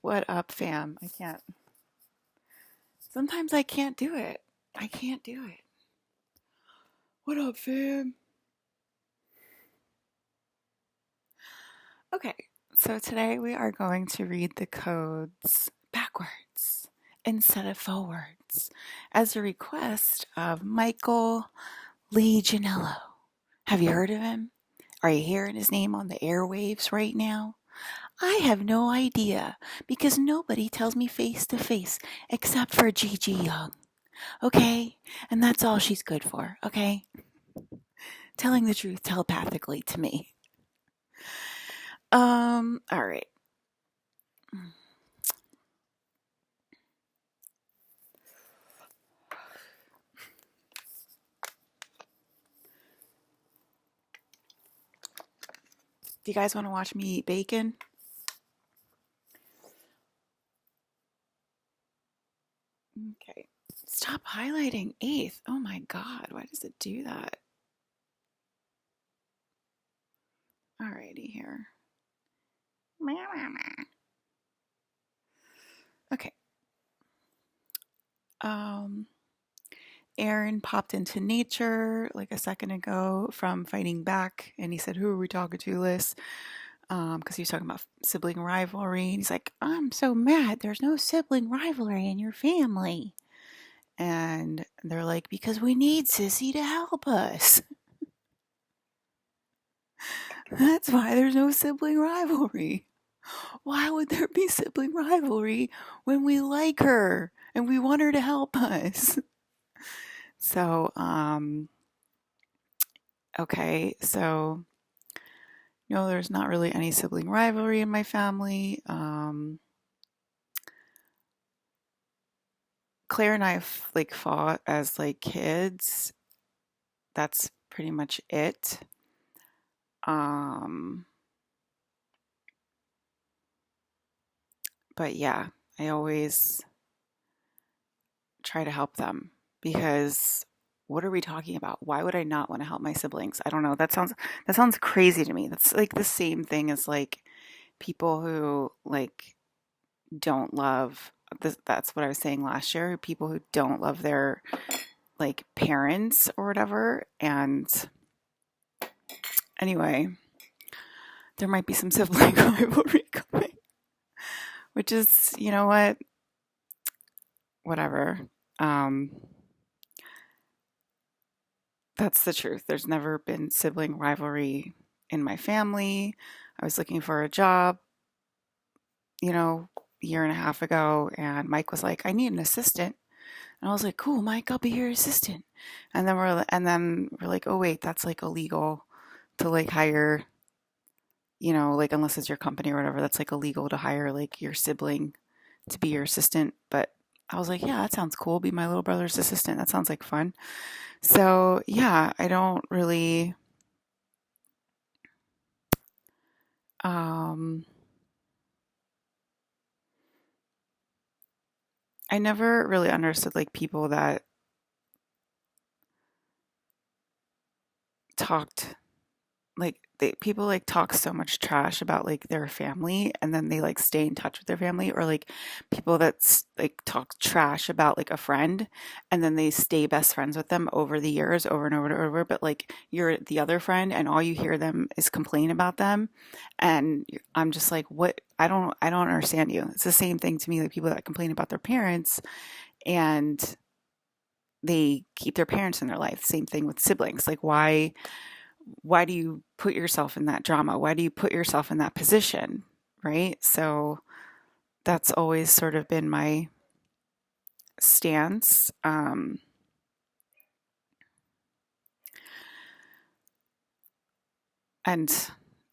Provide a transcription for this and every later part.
What up, fam? Sometimes I can't do it. I can't do it. What up, fam? Okay, so today we are going to read the codes backwards instead of forwards as a request of Michael Legionello. Have you heard of him? Are you hearing his name on the airwaves right now? I have no idea because nobody tells me face to face except for Gigi Young. Okay? And that's all she's good for, okay? Telling the truth telepathically to me. All right. Do you guys want to watch me eat bacon? Okay. Stop highlighting 8th. Oh my God. Why does it do that? Alrighty here. Okay. Aaron popped into nature like a second ago from fighting back, and he said, "Who are we talking to, Liz?" Because he was talking about sibling rivalry, and he's like, "I'm so mad. There's no sibling rivalry in your family." And they're like, "Because we need Sissy to help us. That's why there's no sibling rivalry. Why would there be sibling rivalry when we like her and we want her to help us?" So, okay, so no, there's not really any sibling rivalry in my family. Claire and I like fought as like kids. That's pretty much it. But yeah, I always try to help them because what are we talking about? Why would I not want to help my siblings? I don't know. That sounds crazy to me. That's like the same thing as like people who like don't love this. That's what I was saying last year. People who don't love their like parents or whatever. And anyway, there might be some sibling rivalry coming, which is, you know what? Whatever. Um, that's the truth. There's never been sibling rivalry in my family. I was looking for a job, a year and a half ago, and Mike was like, "I need an assistant." And I was like, "Cool, Mike, I'll be your assistant." And then we're like, "Oh wait, that's like illegal to like hire, like unless it's your company or whatever, that's like illegal to hire like your sibling to be your assistant." But I was like, "Yeah, that sounds cool. Be my little brother's assistant. That sounds like fun." So, yeah, I don't really um I never really understood like people that talked people like talk so much trash about like their family and then they like stay in touch with their family, or like people that like talk trash about like a friend and then they stay best friends with them over the years, over and over and over, but like you're the other friend and all you hear them is complain about them. And I'm just like, what? I don't understand you. It's the same thing to me, like people that complain about their parents and they keep their parents in their life. Same thing with siblings. Like why do you put yourself in that drama? Why do you put yourself in that position? Right? So that's always sort of been my stance. And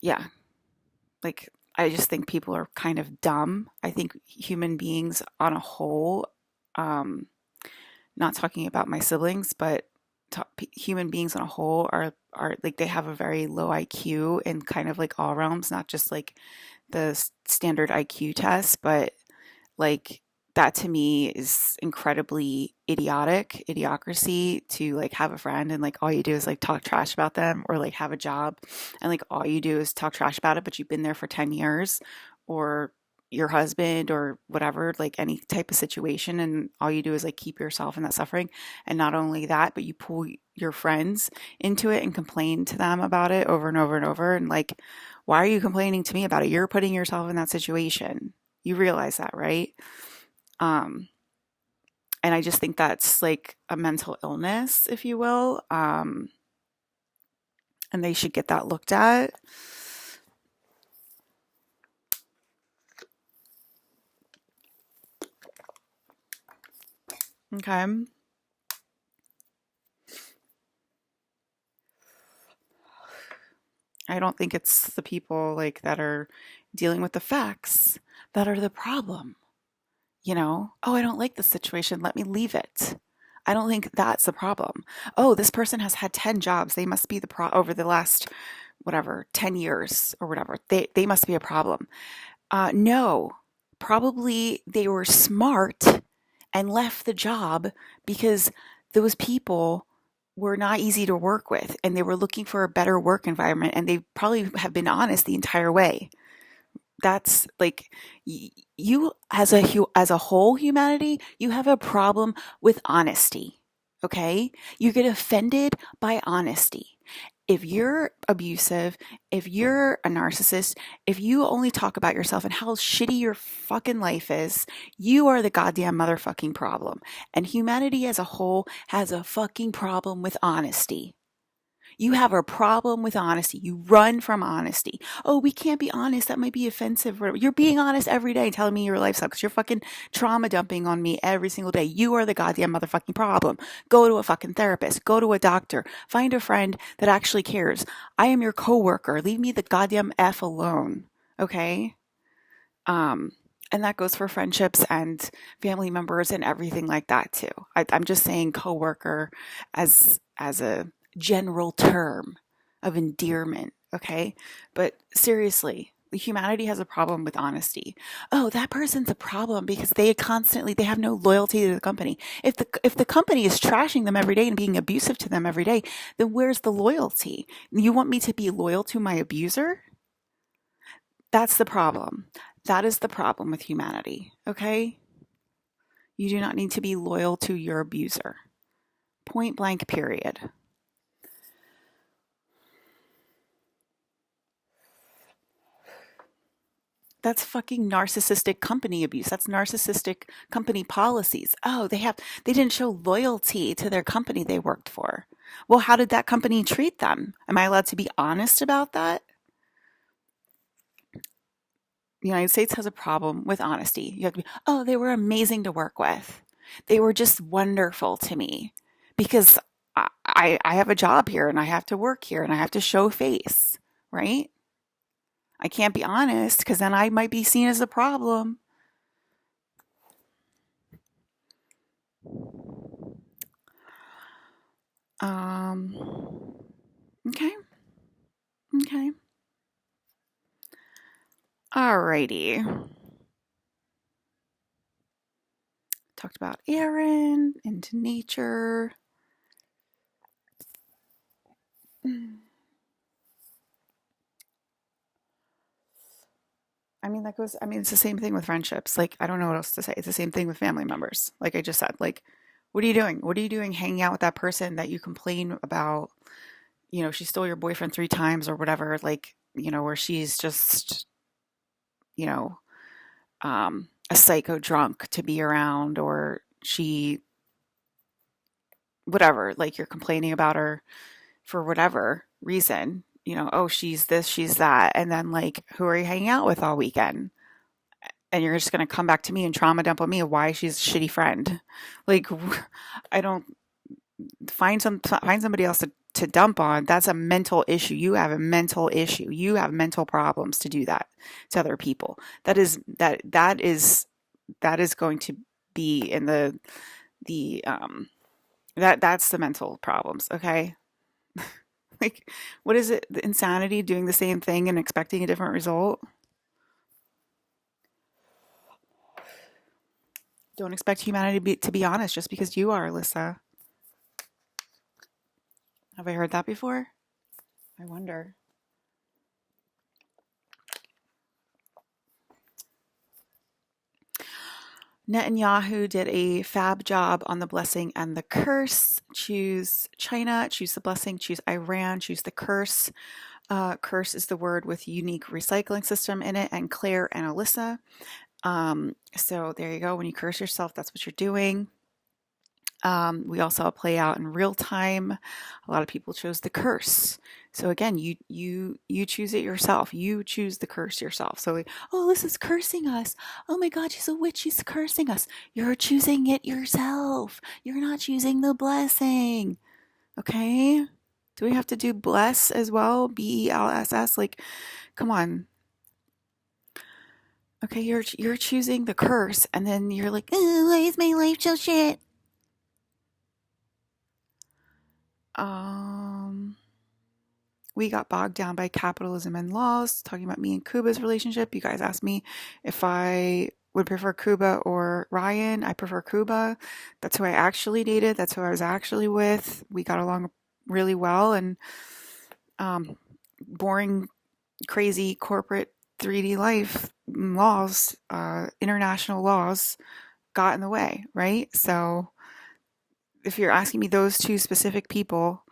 yeah, like I just think people are kind of dumb. I think human beings on a whole, um, not talking about my siblings, but human beings on a whole are like they have a very low IQ in kind of like all realms, not just like the standard IQ test, but like that to me is incredibly idiocracy to like have a friend and like all you do is like talk trash about them, or like have a job and like all you do is talk trash about it, but you've been there for 10 years, or your husband or whatever, like any type of situation, and all you do is like keep yourself in that suffering. And not only that, but you pull your friends into it and complain to them about it over and over and over. And like, why are you complaining to me about it? You're putting yourself in that situation. You realize that, right? Um, and I just think that's like a mental illness, if you will. And they should get that looked at. Okay. I don't think it's the people like that are dealing with the facts that are the problem. You know, oh, I don't like this situation. Let me leave it. I don't think that's the problem. Oh, this person has had 10 jobs. They must be the over the last whatever 10 years or whatever. They must be a problem. No, probably they were smart and left the job because those people were not easy to work with and they were looking for a better work environment and they probably have been honest the entire way. That's like you as as a whole humanity, you have a problem with honesty. Okay? You get offended by honesty. If you're abusive, if you're a narcissist, if you only talk about yourself and how shitty your fucking life is, you are the goddamn motherfucking problem. And humanity as a whole has a fucking problem with honesty. You have a problem with honesty. You run from honesty. Oh, we can't be honest. That might be offensive. You're being honest every day, telling me your life sucks. You're fucking trauma dumping on me every single day. You are the goddamn motherfucking problem. Go to a fucking therapist. Go to a doctor. Find a friend that actually cares. I am your coworker. Leave me the goddamn F alone. Okay? Um, and that goes for friendships and family members and everything like that too. I'm just saying coworker as a general term of endearment, okay? But seriously, humanity has a problem with honesty. Oh, that person's a problem because they have no loyalty to the company. If the company is trashing them every day and being abusive to them every day, then where's the loyalty? You want me to be loyal to my abuser? That's the problem. That is the problem with humanity, okay? You do not need to be loyal to your abuser. Point blank, period. That's fucking narcissistic company abuse. That's narcissistic company policies. Oh, they didn't show loyalty to their company they worked for. Well, how did that company treat them? Am I allowed to be honest about that? The United States has a problem with honesty. You have to be, oh, they were amazing to work with. They were just wonderful to me because I have a job here and I have to work here and I have to show face, right? I can't be honest because then I might be seen as a problem. Um, okay, okay. Alrighty. Talked about Aaron into nature. I mean, it's the same thing with friendships. Like, I don't know what else to say. It's the same thing with family members. Like I just said, like, what are you doing? What are you doing hanging out with that person that you complain about? You know, she stole your boyfriend 3 times or whatever. Like, you know, where she's just, you know, a psycho drunk to be around or she, whatever, like you're complaining about her for whatever reason. You know, oh, she's this, she's that. And then, like, who are you hanging out with all weekend? And you're just going to come back to me and trauma dump on me why she's a shitty friend. Like, I don't find somebody else to dump on. That's a mental issue. You have a mental issue. You have mental problems to do that to other people. That is going to be in the that's the mental problems, okay? Like, what is it? The insanity, doing the same thing and expecting a different result? Don't expect humanity to be honest just because you are, Alyssa. Have I heard that before? I wonder. Netanyahu did a fab job on the blessing and the curse. Choose China, choose the blessing, choose Iran, choose the curse. Curse is the word with unique recycling system in it, and Claire and Alyssa. So there you go. When you curse yourself, that's what you're doing. We also saw it play out in real time. A lot of people chose the curse. So again, you choose it yourself. You choose the curse yourself. So like, oh, this is cursing us. Oh my God, she's a witch. She's cursing us. You're choosing it yourself. You're not choosing the blessing. Okay? Do we have to do bless as well? BELSS? Like, come on. Okay, you're choosing the curse, and then you're like, oh, why is my life so shit? Um, we got bogged down by capitalism and laws. Talking about me and Cuba's relationship, you guys asked me if I would prefer Cuba or Ryan. I prefer Cuba. That's who I actually dated. That's who I was actually with. We got along really well, and boring, crazy corporate 3D life laws, international laws got in the way, right? So if you're asking me those two specific people,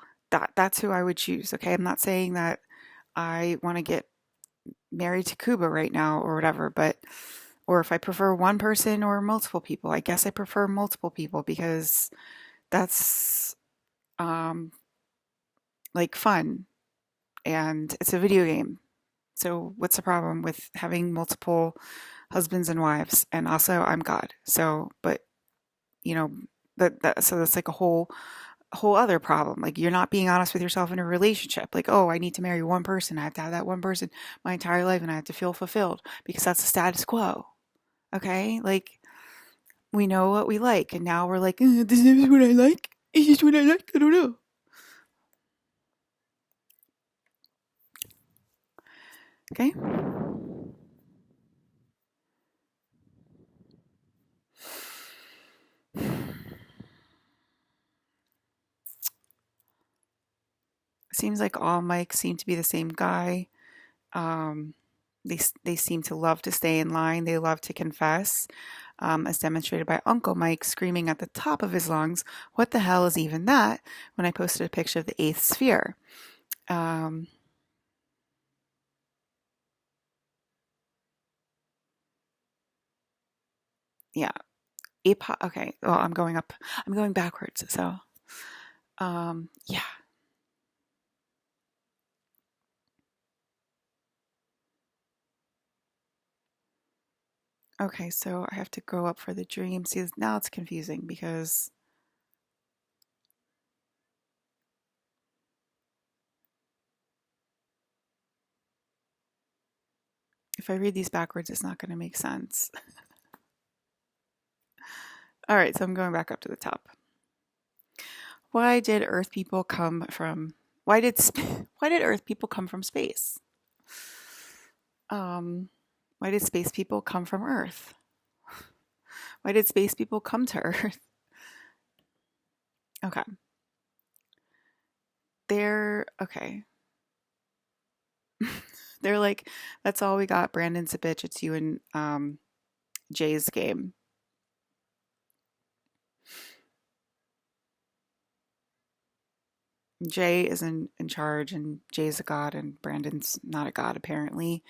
that's who I would choose. Okay, I'm not saying that I want to get married to Cuba right now or whatever, but or if I prefer one person or multiple people. I guess I prefer multiple people because that's um like fun and it's a video game. So what's the problem with having multiple husbands and wives? And also I'm God. So but you know that so that's like a whole other problem. Like you're not being honest with yourself in a relationship. Like, oh, I need to marry one person. I have to have that one person my entire life and I have to feel fulfilled because that's the status quo. Okay? Like we know what we like and now we're like, this is what I like. Is this what I like? I don't know. Okay? Seems like all mics seem to be the same guy. Um, they seem to love to stay in line. They love to confess, as demonstrated by Uncle Mike screaming at the top of his lungs, "What the hell is even that?" when I posted a picture of the eighth sphere. Um, yeah, okay. Well, I'm going up. I'm going backwards. So, yeah. Okay, so I have to go up for the dream. See, now it's confusing because if I read these backwards, it's not going to make sense. All right, so I'm going back up to the top. Why did Earth people come from? Why did why did Earth people come from space? Um, why did space people come from Earth? Why did space people come to Earth? Okay, they're okay. They're like, that's all we got. Brandon's a bitch. It's you and Jay's game. Jay is in charge, and Jay's a god, and Brandon's not a god apparently.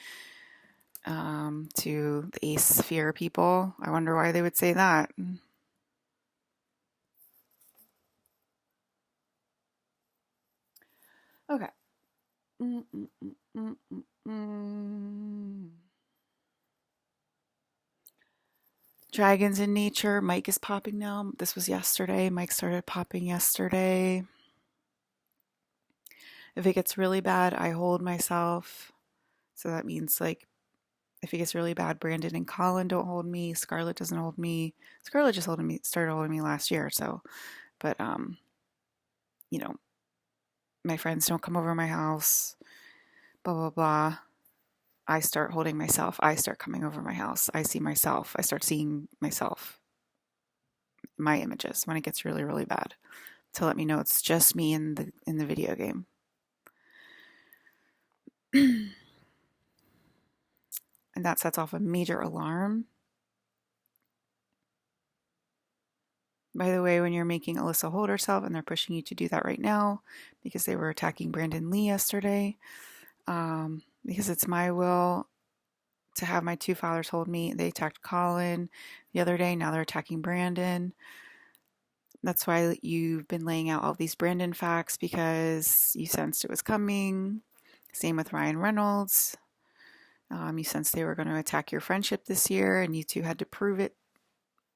To the Ace Sphere people, I wonder why they would say that. Okay. Mm, mm, mm, mm, mm, mm. Dragons in nature. Mike is popping now. This was yesterday. Mike started popping yesterday. If it gets really bad, I hold myself. So that means like if it gets really bad, Brandon and Colin don't hold me. Scarlett doesn't hold me. Scarlett just started holding me last year. So, but you know, my friends don't come over to my house. Blah blah blah. I start holding myself. I start coming over my house. I see myself. I start seeing myself, my images when it gets really really bad. To let me know it's just me in the video game. And that sets off a major alarm. By the way, when you're making Alyssa hold herself and they're pushing you to do that right now because they were attacking Brandon Lee yesterday, because it's my will to have my two fathers hold me. They attacked Colin the other day. Now they're attacking Brandon. That's why you've been laying out all these Brandon facts because you sensed it was coming. Same with Ryan Reynolds. You sensed they were going to attack your friendship this year, and you two had to prove it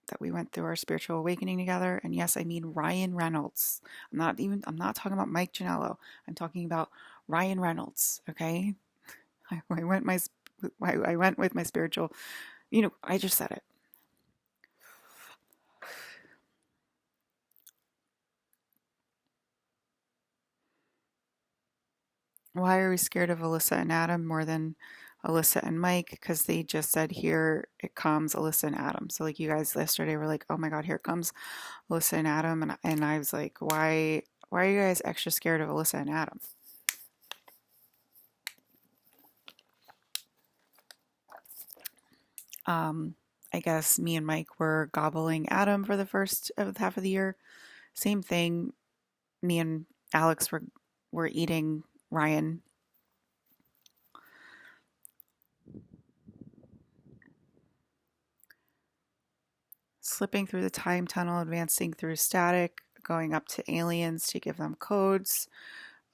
that we went through our spiritual awakening together. And yes, I mean Ryan Reynolds. I'm not talking about Mike Janello. I'm talking about Ryan Reynolds. Okay. I went with my spiritual, I just said it. Why are we scared of Alyssa and Adam more than Alyssa and Mike? Because they just said, here it comes Alyssa and Adam. So like you guys yesterday were like, oh my God, here it comes Alyssa and Adam. And I was like, why are you guys extra scared of Alyssa and Adam? I guess me and Mike were gobbling Adam for the first half of the year. Same thing. Me and Alex were eating Ryan. Slipping through the time tunnel, advancing through static, going up to aliens to give them codes.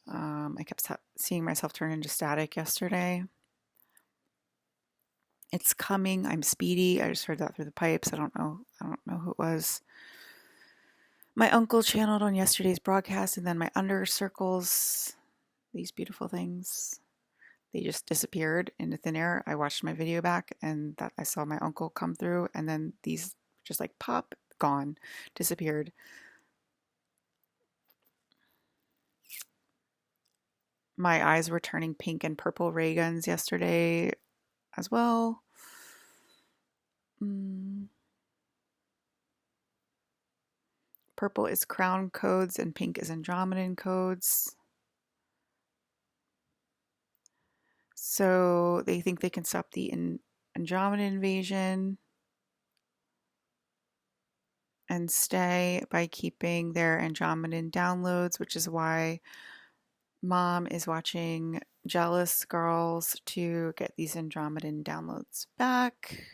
I kept seeing myself turn into static yesterday. It's coming. I'm speedy. I just heard that through the pipes. I don't know who it was. My uncle channeled on yesterday's broadcast, and then my under circles, these beautiful things, they just disappeared into thin air. I watched my video back, and that I saw my uncle come through, and then these just like pop, gone, disappeared. My eyes were turning pink and purple ray guns yesterday as well. Purple is crown codes and pink is Andromedan codes. So they think they can stop the Andromeda invasion and stay by keeping their Andromedan downloads, which is why Mom is watching Jealous Girls to get these Andromedan downloads back,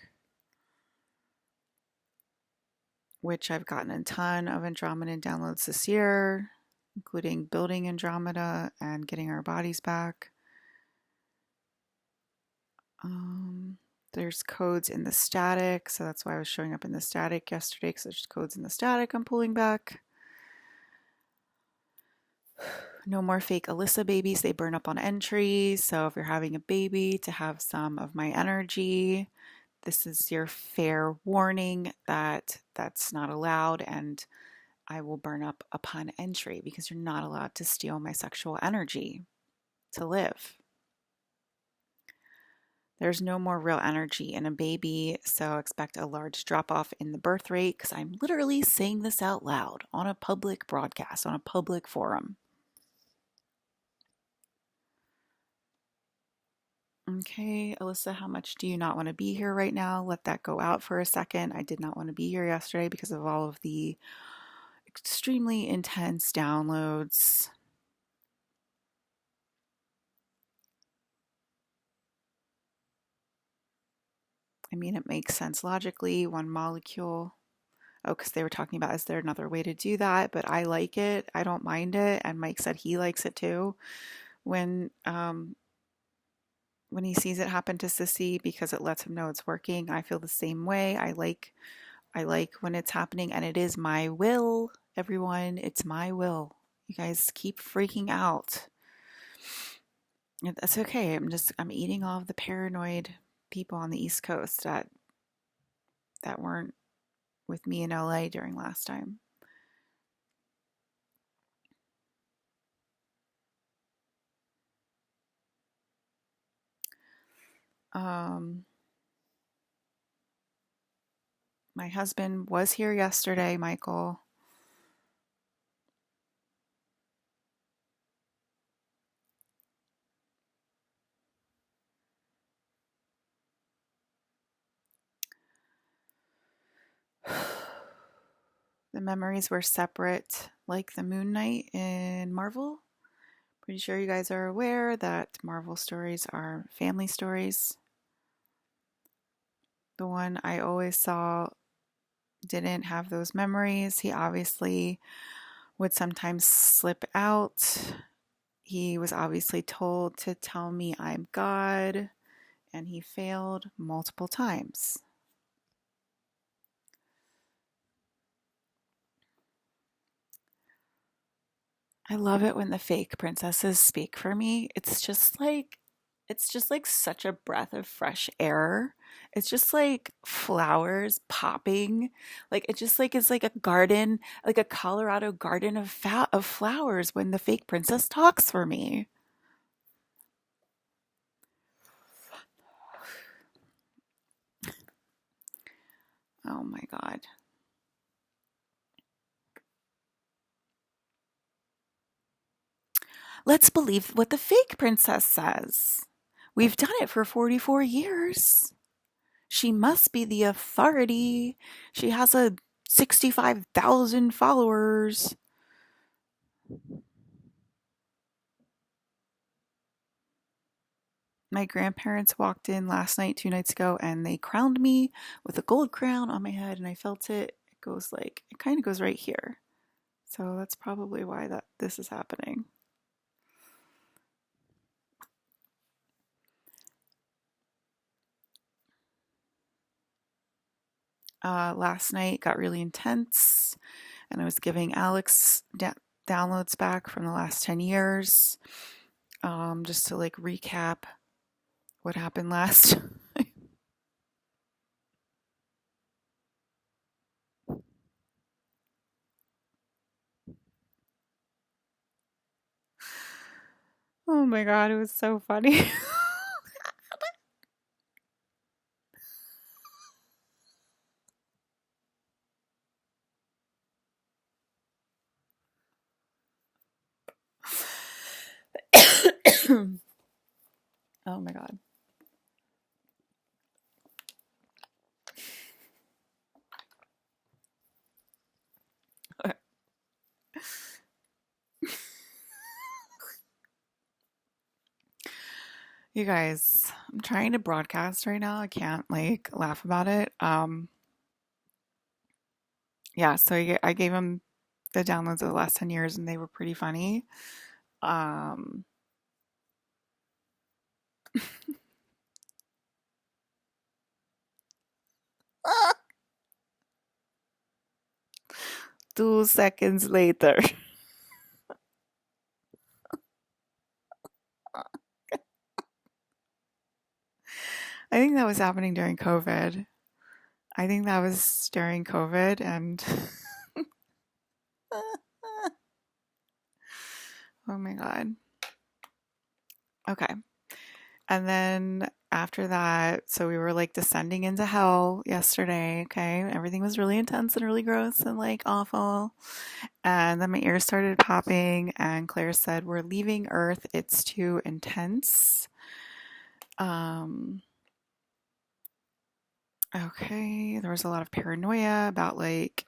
which I've gotten a ton of Andromedan downloads this year, including building Andromeda and getting our bodies back. There's codes in the static, so that's why I was showing up in the static yesterday, because there's codes in the static I'm pulling back. No more fake Alyssa babies. They burn up on entry. So if you're having a baby, to have some of my energy, this is your fair warning that that's not allowed, and I will burn up upon entry because you're not allowed to steal my sexual energy to live. There's no more real energy in a baby, so expect a large drop off in the birth rate because I'm literally saying this out loud on a public broadcast, on a public forum. Okay, Alyssa, how much do you not want to be here right now? Let that go out for a second. I did not want to be here yesterday because of all of the extremely intense downloads. I mean, it makes sense logically, one molecule. Oh, because they were talking about, is there another way to do that? But I like it. I don't mind it. And Mike said he likes it too. When he sees it happen to Sissy because it lets him know it's working. I feel the same way. I like when it's happening, and it is my will, everyone. It's my will. You guys keep freaking out. That's okay. I'm eating all of the paranoid people on the East Coast that weren't with me in LA during last time. My husband was here yesterday, Michael. The memories were separate, like the Moon Knight in Marvel. Pretty sure you guys are aware that Marvel stories are family stories. The one I always saw didn't have those memories. He obviously would sometimes slip out. He was obviously told to tell me I'm God, and he failed multiple times. I love it when the fake princesses speak for me. It's just like such a breath of fresh air. It's just like flowers popping. Like it just like it's like a garden, like a Colorado garden of flowers when the fake princess talks for me. Oh my God. Let's believe what the fake princess says. We've done it for 44 years. She must be the authority. She has a 65,000 followers. My grandparents walked in last night, 2 nights ago, and they crowned me with a gold crown on my head, and I felt it. It kind of goes right here. So that's probably why that this is happening. Last night got really intense, and I was giving Alex downloads back from the last 10 years, just to like recap what happened last. Oh my God, it was so funny. Oh my God. You guys, I'm trying to broadcast right now. I can't like laugh about it. Yeah, so I gave him the downloads of the last 10 years and they were pretty funny. Um, 2 seconds later. I think that was happening during COVID. I think that was during COVID and oh my God. Okay. And then after that, so we were like descending into hell yesterday. Okay. Everything was really intense and really gross and like awful. And then my ears started popping, and Claire said, "We're leaving Earth. It's too intense." Um, okay. There was a lot of paranoia about like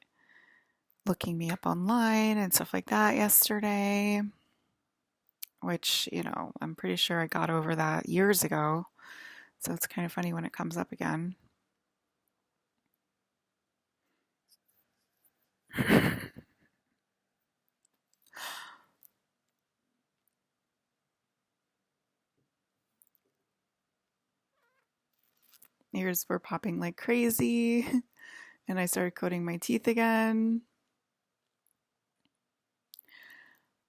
looking me up online and stuff like that yesterday, which, I'm pretty sure I got over that years ago. So it's kind of funny when it comes up again. Ears were popping like crazy, and I started coating my teeth again.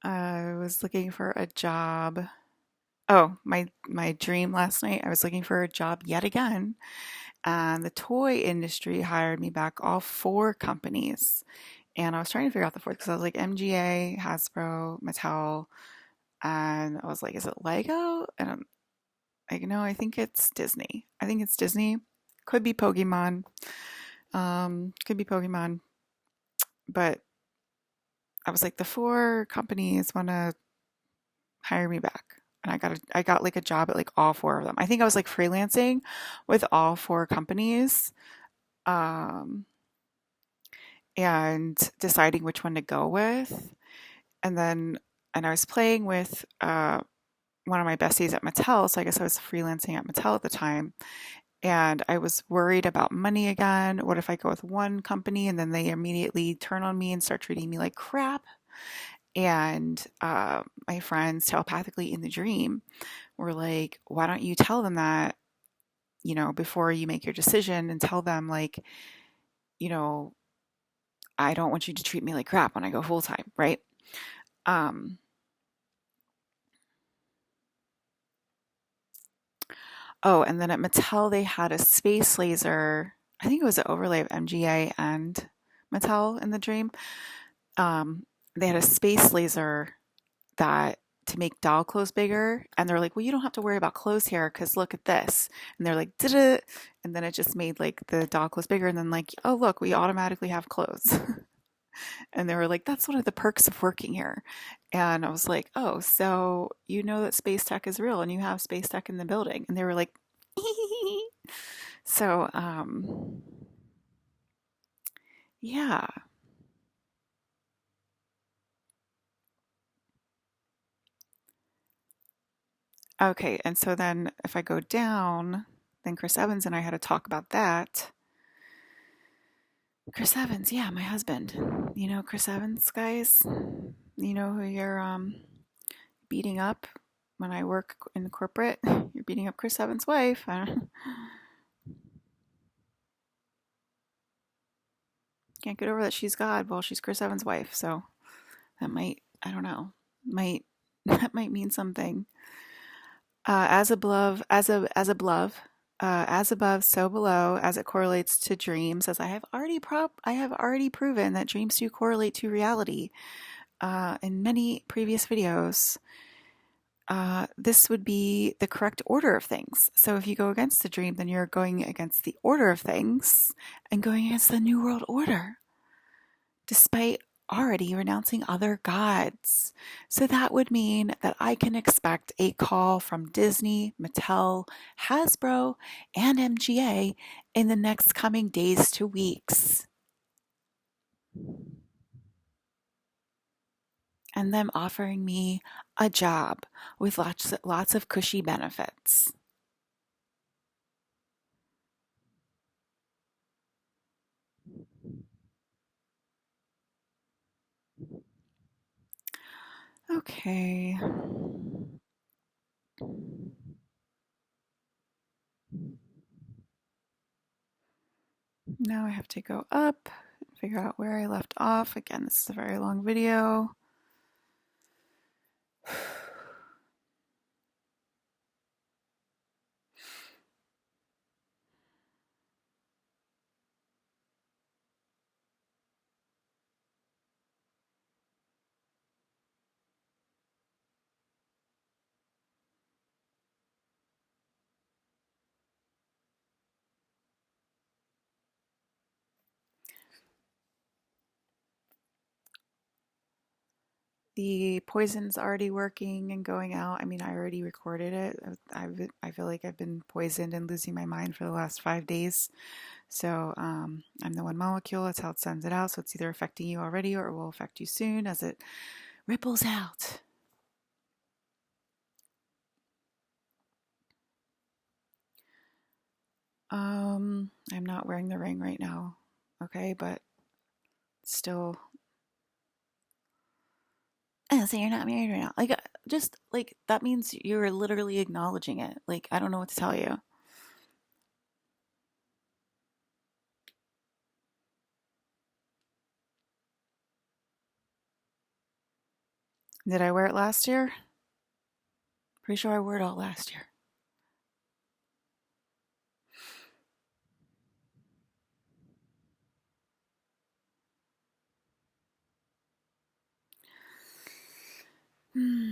I was looking for a job. Oh, my dream last night, I was looking for a job yet again, and the toy industry hired me back, all four companies. And I was trying to figure out the fourth because I was like MGA, Hasbro, Mattel, and I was like, is it Lego? And I'm like, no, I think it's Disney. I think it's Disney. Could be Pokemon. Could be Pokemon. But I was like, the four companies want to hire me back. And I got like a job at like all four of them. I think I was like freelancing with all four companies. Um, and deciding which one to go with. And then, and I was playing with one of my besties at Mattel. So I guess I was freelancing at Mattel at the time. And I was worried about money again. What if I go with one company and then they immediately turn on me and start treating me like crap? And my friends telepathically in the dream were like, why don't you tell them that, before you make your decision, and tell them, like, you know, I don't want you to treat me like crap when I go full time, right? Um, oh, and then at Mattel, they had a space laser. I think it was an overlay of MGA and Mattel in the dream. Um, they had a space laser that to make doll clothes bigger, and they're like, well, you don't have to worry about clothes here because look at this. And they're like, did it? And then it just made like the doll clothes bigger, and then like, oh look, we automatically have clothes. And they were like, that's one of the perks of working here. And I was like, oh, so you know that space tech is real and you have space tech in the building. And they were like, so yeah. Okay, and so then if I go down, then Chris Evans and I had to talk about that. Chris Evans, yeah, my husband. You know Chris Evans, guys? You know who you're beating up when I work in corporate? You're beating up Chris Evans' wife. I don't, can't get over that she's God. Well, she's Chris Evans' wife, so that might, I don't know, might that might mean something. As above, as above, so below, as it correlates to dreams. As I have already proven that dreams do correlate to reality. In many previous videos, this would be the correct order of things. So if you go against the dream, then you're going against the order of things and going against the New World Order, despite already renouncing other gods. So that would mean that I can expect a call from Disney, Mattel, Hasbro, and MGA in the next coming days to weeks. And them offering me a job with lots of cushy benefits. Okay. Now I have to go up, figure out where I left off. Again, this is a very long video. The poison's already working and going out. I mean, I already recorded it. I feel like I've been poisoned and losing my mind for the last 5 days. So I'm the one molecule. That's how it sends it out. So it's either affecting you already or it will affect you soon as it ripples out. I'm not wearing the ring right now. Okay, but still. Oh, so you're not married right now. Like, just like that means you're literally acknowledging it. Like, I don't know what to tell you. Did I wear it last year? Pretty sure I wore it all last year. Hmm.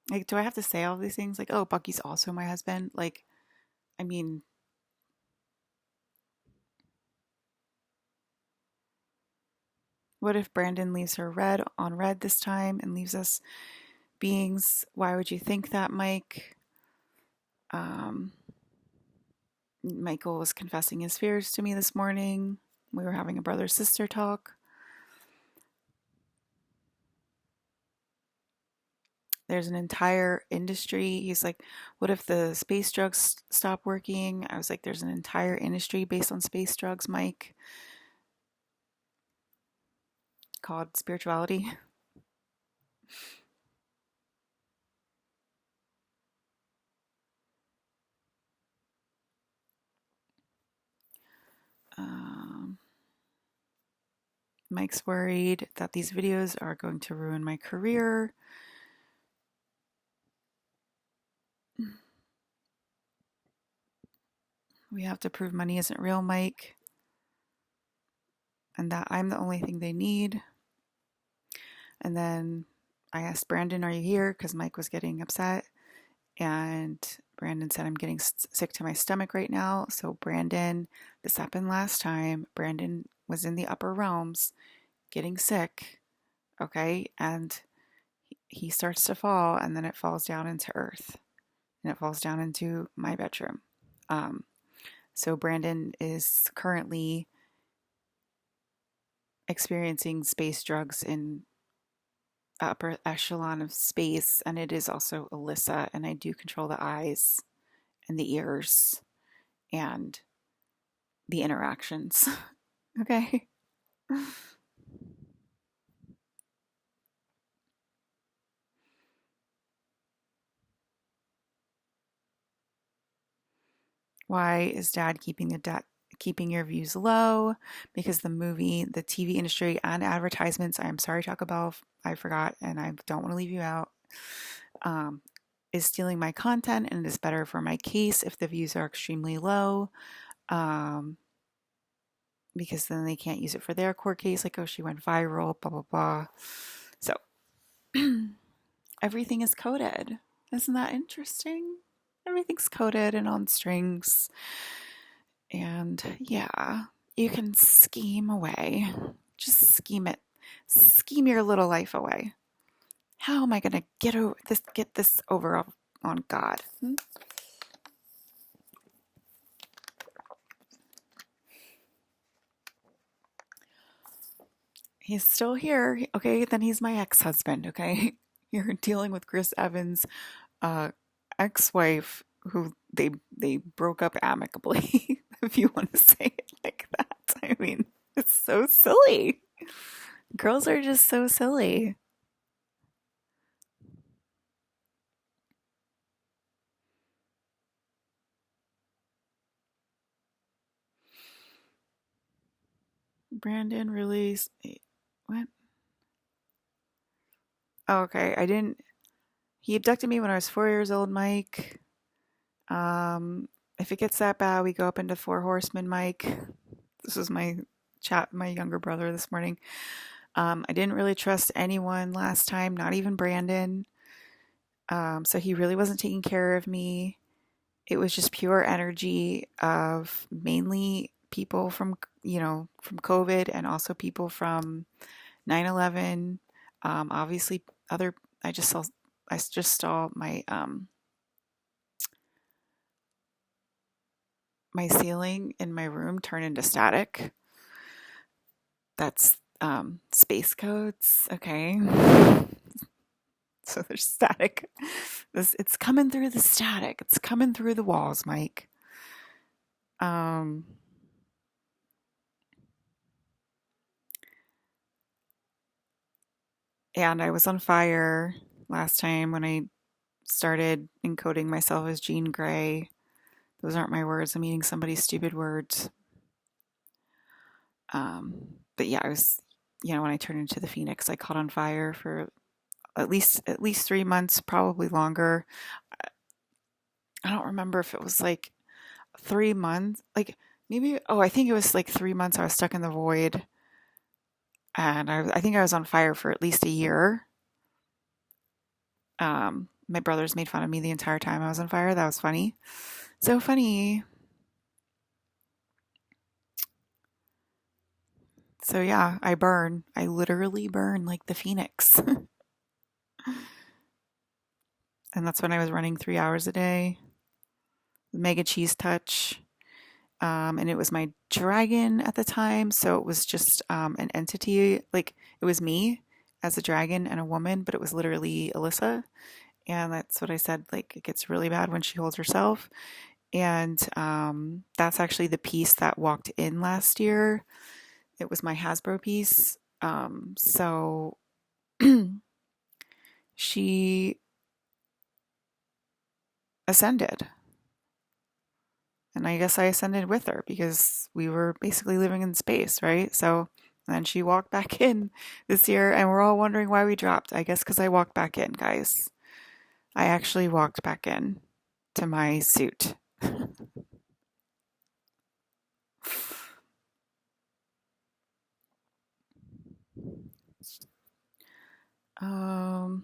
Like, do I have to say all these things? Like, oh, Bucky's also my husband. Like, I mean, what if Brandon leaves her red on red this time and leaves us beings? Why would you think that, Mike? Um, Michael was confessing his fears to me this morning. We were having a brother sister talk. There's an entire industry. He's like, what if the space drugs stop working? I was like, there's an entire industry based on space drugs, Mike, called spirituality. Um, Mike's worried that these videos are going to ruin my career. We have to prove money isn't real, Mike, and that I'm the only thing they need. And then I asked Brandon, are you here? Because Mike was getting upset. And Brandon said, I'm getting sick to my stomach right now. So, Brandon, this happened last time. Brandon was in the upper realms getting sick. Okay. And he starts to fall, and then it falls down into earth, and it falls down into my bedroom. Um, so, Brandon is currently experiencing space drugs in upper echelon of space, and it is also Alyssa, and I do control the eyes and the ears and the interactions. Okay. Why is dad keeping your views low? Because the movie, the TV industry, and advertisements, I am sorry, Taco Bell, I forgot, and I don't want to leave you out, um, is stealing my content, and it is better for my case if the views are extremely low. Um, because then they can't use it for their court case, like, oh, she went viral, blah, blah, blah. So everything is coded. Isn't that interesting? Everything's coded and on strings. And yeah, you can scheme away. Just scheme it. Scheme your little life away. How am I going to get this over on God? He's still here. Okay, then he's my ex-husband, okay? You're dealing with Chris Evans' uh, ex-wife who they broke up amicably, if you want to say it like that. I mean, it's so silly. Girls are just so silly. Brandon really what? Oh, okay, I didn't. He abducted me when I was 4 years old, Mike. If it gets that bad, we go up into Four Horsemen, Mike. This was my younger brother this morning. I didn't really trust anyone last time, not even Brandon. So he really wasn't taking care of me. It was just pure energy of mainly people from, from COVID, and also people from 9/11. Obviously, other, I just saw my ceiling in my room turn into static. That's space codes, okay? So there's static. It's coming through the static. It's coming through the walls, Mike. Um, and I was on fire last time when I started encoding myself as Jean Grey. Those aren't my words. I'm eating somebody's stupid words. But yeah, I was, when I turned into the Phoenix, I caught on fire for at least 3 months, probably longer. I don't remember if it was like 3 months, like maybe. Oh, I think it was like 3 months. I was stuck in the void, and I think I was on fire for at least a year. My brothers made fun of me the entire time I was on fire. That was funny. So funny. So yeah, I burn. I literally burn like the Phoenix. And that's when I was running 3 hours a day. Mega cheese touch. And it was my dragon at the time. So it was just an entity. Like it was me as a dragon and a woman, but it was literally Alyssa. And that's what I said. Like it gets really bad when she holds herself. And that's actually the piece that walked in last year. It was my Hasbro piece. So she ascended. And I guess I ascended with her because we were basically living in space, right? So then she walked back in this year, and we're all wondering why we dropped. I guess because I walked back in, guys. I actually walked back in to my suit. Um,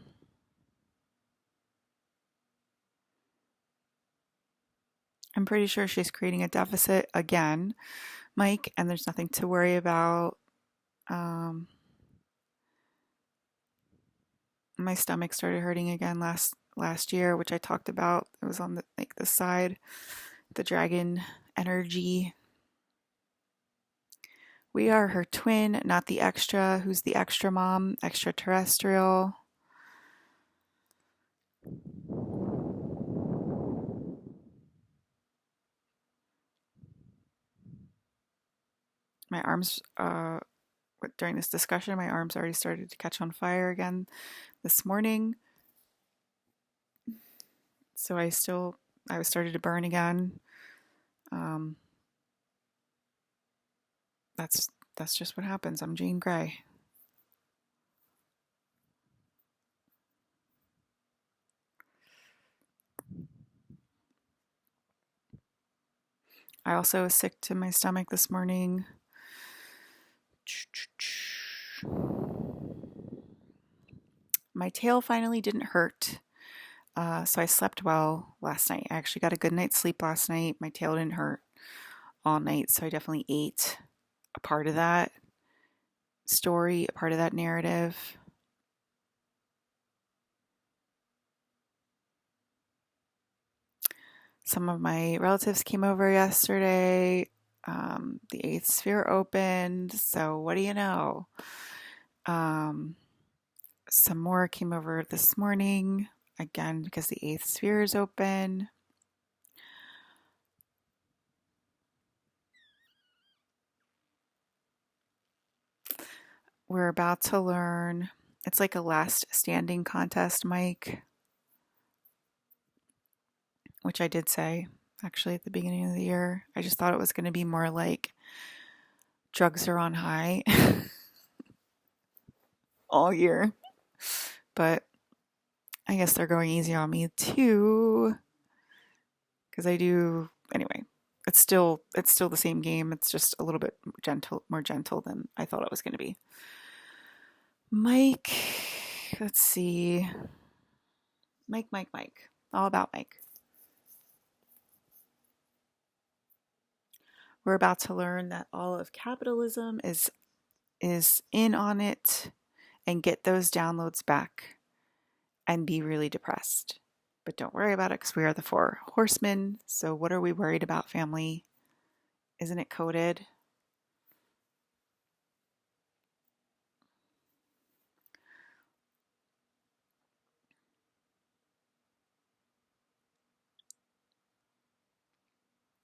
I'm pretty sure she's creating a deficit again, Mike, and there's nothing to worry about. Um, my stomach started hurting again last year, which I talked about. It was on the side, the dragon energy. We are her twin, not the extra. Who's the extra mom? Extraterrestrial. My arms, during this discussion, my arms already started to catch on fire again this morning. So I was started to burn again. Um, that's just what happens. I'm Jean Grey. I also was sick to my stomach this morning. My tail finally didn't hurt. So I slept well last night. I actually got a good night's sleep last night. My tail didn't hurt all night. So I definitely ate a part of that story, a part of that narrative. Some of my relatives came over yesterday. The eighth sphere opened. So what do you know? Um, some more came over this morning, again, because the eighth sphere is open. We're about to learn. It's like a last standing contest, Mike, which I did say actually at the beginning of the year. I just thought it was going to be more like drugs are on high all year. But I guess they're going easy on me too. Because I do anyway. It's still the same game. It's just a little bit more gentle than I thought it was going to be. Mike, let's see. Mike. All about Mike. We're about to learn that all of capitalism is in on it and get those downloads back and be really depressed. But don't worry about it because we are the four horsemen. So what are we worried about, family? Isn't it coded?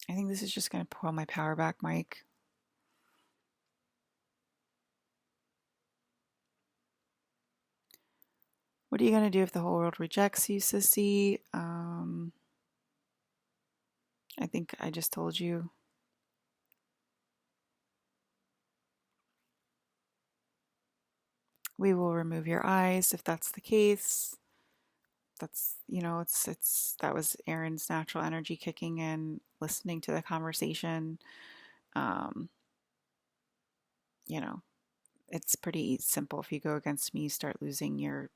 I think this is just going to pull my power back, Mike. What are you going to do if the whole world rejects you, sissy? I think I just told you. We will remove your eyes if that's the case. That's, it's that was Aaron's natural energy kicking in, listening to the conversation. Um, you know, it's pretty simple. If you go against me, you start losing your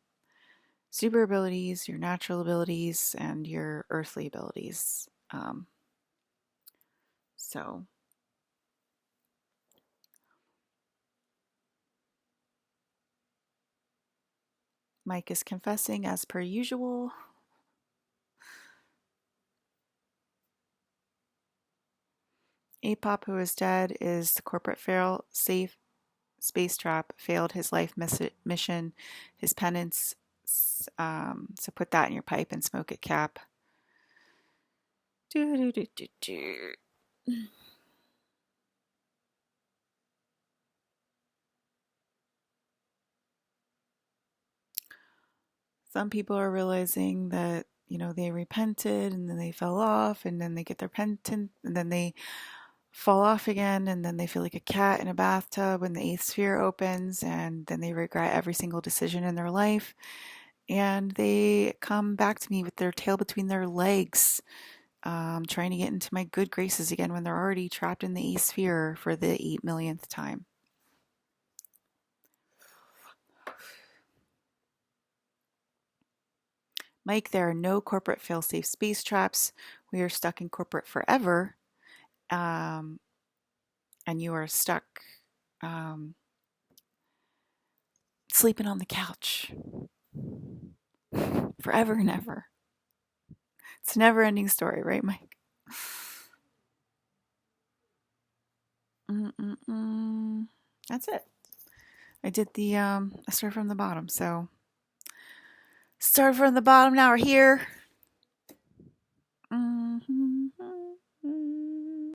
super abilities, your natural abilities, and your earthly abilities. So Mike is confessing as per usual. Apop, who is dead, is the corporate fail safe space trap, failed his life mission, his penance. So put that in your pipe and smoke it, Cap. Do, do, do, do, do. Some people are realizing that, they repented and then they fell off and then they get their penance and then they fall off again and then they feel like a cat in a bathtub when the eighth sphere opens and then they regret every single decision in their life and they come back to me with their tail between their legs, trying to get into my good graces again when they're already trapped in the eighth sphere for the 8 millionth time. Mike, there are no corporate fail-safe space traps. We are stuck in corporate forever, um, and you are stuck um, sleeping on the couch forever and ever. It's a never-ending story, right, Mike? Mm-mm-mm. That's it. I did I started from the bottom, so start from the bottom. Now we're here.